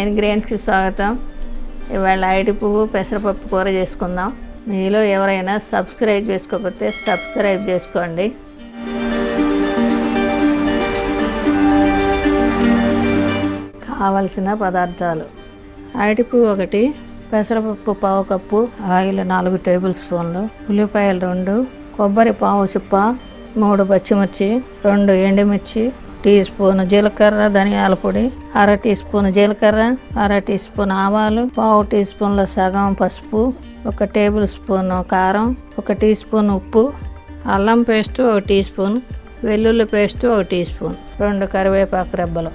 Mind గ్రెయిన్స్కి స్వాగతం. ఇవాళ అరటి పువ్వు పెసరపప్పు కూర చేసుకుందాం. మీలో ఎవరైనా సబ్స్క్రైబ్ చేసుకోకపోతే సబ్స్క్రైబ్ చేసుకోండి. కావలసిన పదార్థాలు: అరటి పువ్వు 1, పెసరపప్పు 1/2 కప్పు, ఆయిల్ 4 టేబుల్ స్పూన్లు, ఉల్లిపాయలు 2, కొబ్బరి 1/2 చిప్ప, 3 పచ్చిమిర్చి, 2 ఎండుమిర్చి, టీ స్పూన్ జీలకర్ర ధనియాల పొడి, 1/2 టీ స్పూన్ జీలకర్ర, 1/2 టీ స్పూన్ ఆవాలు, 1/2 టీ స్పూన్ల సగం పసుపు, 1 టేబుల్ స్పూన్ కారం, 1 టీ స్పూన్ ఉప్పు, అల్లం పేస్ట్ 1 టీ స్పూన్, వెల్లుల్లి పేస్ట్ 1 టీ స్పూన్, 2 కరివేపాకు రెబ్బలు.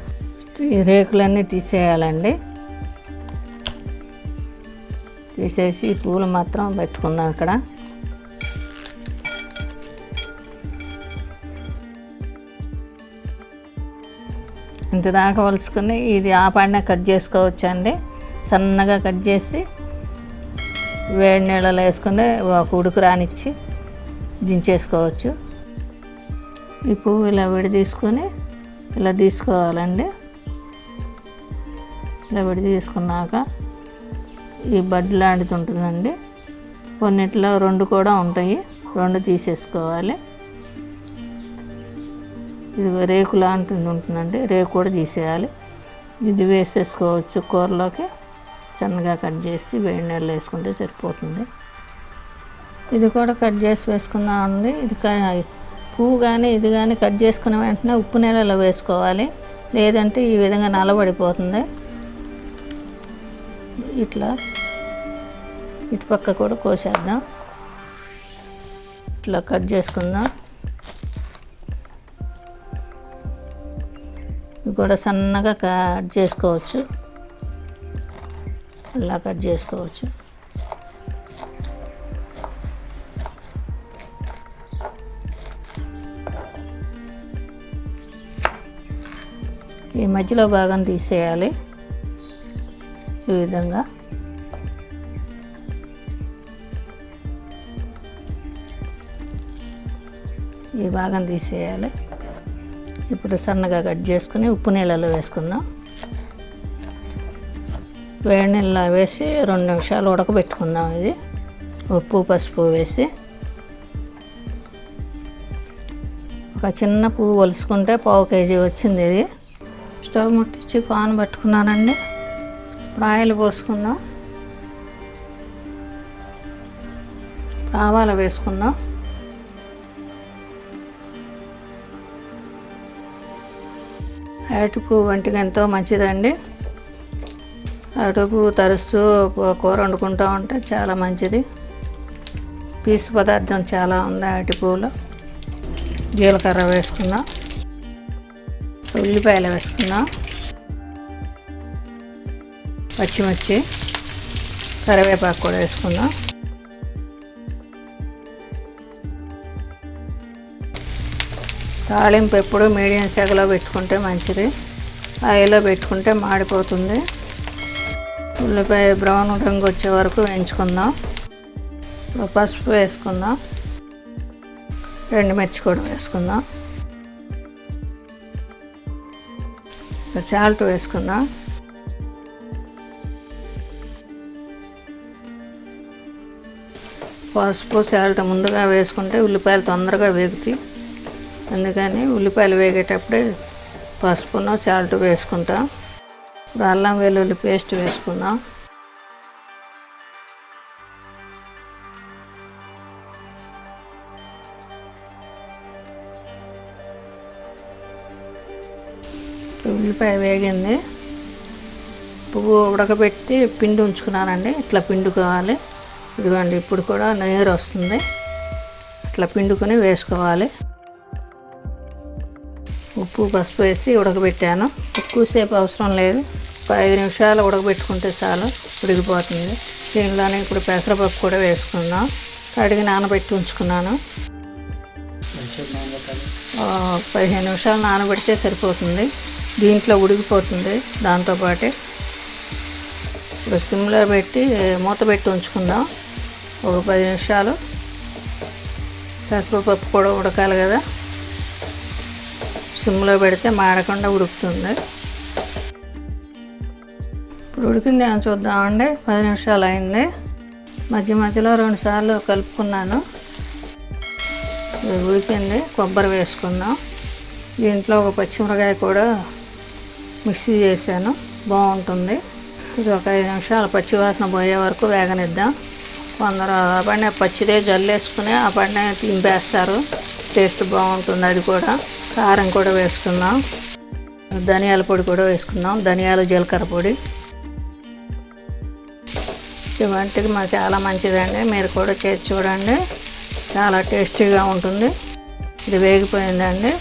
ఈ రేకులన్నీ తీసేయాలండి. తీసేసి ఈ పూలు మాత్రం పెట్టుకుందాం. ఇక్కడ ఇంత దాకా వలుసుకుని ఇది ఆపాడిన కట్ చేసుకోవచ్చండి. సన్నగా కట్ చేసి వేడి నీళ్ళలో వేసుకుని ఒక ఉడుకు రానిచ్చి దించేసుకోవచ్చు. ఈ పువ్వు ఇలా విడి తీసుకొని ఇలా తీసుకోవాలండి. ఇలా విడి తీసుకున్నాక ఈ బడ్ లాంటిది ఉంటుందండి. కొన్నిట్లో 2 కూడా ఉంటాయి, 2 తీసేసుకోవాలి. ఇది రేకు లాంటిది ఉంటుందండి, రేకు కూడా తీసేయాలి. ఇది వేసేసుకోవచ్చు కూరలోకి. సన్నగా కట్ చేసి వేడి నీళ్ళు వేసుకుంటే సరిపోతుంది. ఇది కూడా కట్ చేసి వేసుకుందామండి. ఇది పువ్వు కానీ ఇది కానీ కట్ చేసుకున్న వెంటనే ఉప్పు నీళ్ళలో వేసుకోవాలి, లేదంటే ఈ విధంగా నల్లబడిపోతుంది. ఇట్లా ఇటుపక్క కూడా కోసేద్దాం. ఇట్లా కట్ చేసుకుందాం. ఇది కూడా సన్నగా కట్ చేసుకోవచ్చు, ఇలా కట్ చేసుకోవచ్చు. ఈ మధ్యలో భాగం తీసేయాలి. ఈ విధంగా ఈ భాగం తీసేయాలి. ఇప్పుడు సన్నగా కట్ చేసుకుని ఉప్పు నీళ్ళలో వేసుకుందాం. వేడి నీళ్ళలో వేసి 2 నిమిషాలు ఉడకబెట్టుకుందాం. ఇది ఉప్పు పసుపు వేసి ఒక చిన్న పువ్వు ఒలుసుకుంటే 1/2 కేజీ వచ్చింది. ఇది స్టవ్ ముట్టించి పాన్ పట్టుకున్నానండి. ఇప్పుడు ఆయిల్ పోసుకుందాం. ఆవాలు వేసుకుందాం. అరటి పువ్వు వంటికి ఎంతో మంచిదండి. అరటి పువ్వు తరచూ కూర వండుకుంటూ ఉంటే చాలా మంచిది. పీసు పదార్థం చాలా ఉంది అరటి పువ్వులో. జీలకర్ర వేసుకుందాం, ఉల్లిపాయలు వేసుకుందాం, పచ్చిమిర్చి, కరివేపాకు కూడా వేసుకుందాం. తాళింపు ఎప్పుడు మీడియం సెగలో పెట్టుకుంటే మంచిది. ఆయిల్లో పెట్టుకుంటే మాడిపోతుంది. ఉల్లిపాయ బ్రౌన్ రంగు వచ్చే వరకు వేయించుకుందాం. పసుపు వేసుకుందాం, ఎండుమిర్చి కూడా వేసుకుందాం, సాల్ట్ వేసుకుందాం. పసుపు సాల్ట్ ముందుగా వేసుకుంటే ఉల్లిపాయలు తొందరగా వేగుతాయి. అందుకని ఉల్లిపాయలు వేగేటప్పుడే పసుపును సాల్ట్ వేసుకుంటాం. ఇప్పుడు అల్లం వెల్లుల్లి పేస్ట్ వేసుకుందాం. ఉల్లిపాయ వేగింది. పువ్వు ఉడకబెట్టి పిండి ఉంచుకున్నానండి. ఇట్లా పిండుకోవాలి. ఇదిగోండి, ఇప్పుడు కూడా నీరు వస్తుంది. ఇట్లా పిండుకొని వేసుకోవాలి. ఉప్పు పసుపు వేసి ఉడకబెట్టాను. ఎక్కువసేపు అవసరం లేదు, 5 నిమిషాలు ఉడకబెట్టుకుంటే చాలు, ఉడికిపోతుంది. దీనిలోనే ఇప్పుడు పెసరపప్పు కూడా వేసుకుందాం. కడిగి నానబెట్టి ఉంచుకున్నాను. 15 నిమిషాలు నానబెడితే సరిపోతుంది. దీంట్లో ఉడికిపోతుంది. దాంతోపాటే ఇప్పుడు సిమ్లో పెట్టి మూత పెట్టి ఉంచుకుందాం. ఒక 10 నిమిషాలు. పెసరపప్పు కూడా ఉడకాలి కదా, సిమ్లో పెడితే మాడకుండా ఉడుకుతుంది. ఇప్పుడు ఉడికింది ఏమో చూద్దామండి. 10 నిమిషాలు అయింది. మధ్య మధ్యలో 2 సార్లు కలుపుకున్నాను. ఇది ఉడికింది. కొబ్బరి వేసుకుందాం. దీంట్లో ఒక పచ్చిమిరకాయ కూడా మిక్సీ చేశాను, బాగుంటుంది. ఇది ఒక 5 నిమిషాలు పచ్చివాసన పోయే వరకు వేగనిద్దాం. కొందరు ఆ పడిన పచ్చిదే జల్లేసుకుని ఆ పడిన తింపేస్తారు, టేస్ట్ బాగుంటుంది. అది కూడా కారం కూడా వేసుకుందాం. ధనియాల పొడి కూడా వేసుకుందాం, ధనియాలు జీలకర్ర పొడి. ఈ వంటకి మాకు చాలా మంచిదండి, మీరు కూడా చేసి చూడండి, చాలా టేస్టీగా ఉంటుంది. ఇది వేగిపోయిందండి,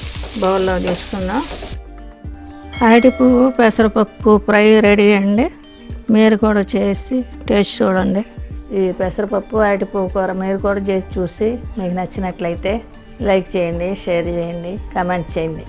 బౌల్లో తీసుకుందాం. అరటి పువ్వు పెసరపప్పు ఫ్రై రెడీ అండి. మీరు కూడా చేసి టేస్ట్ చూడండి. ఈ పెసరపప్పు అరటి పువ్వు కూర మీరు కూడా చేసి చూసి మీకు నచ్చినట్లయితే లైక్ చేయండి, షేర్ చేయండి, కామెంట్ చేయండి.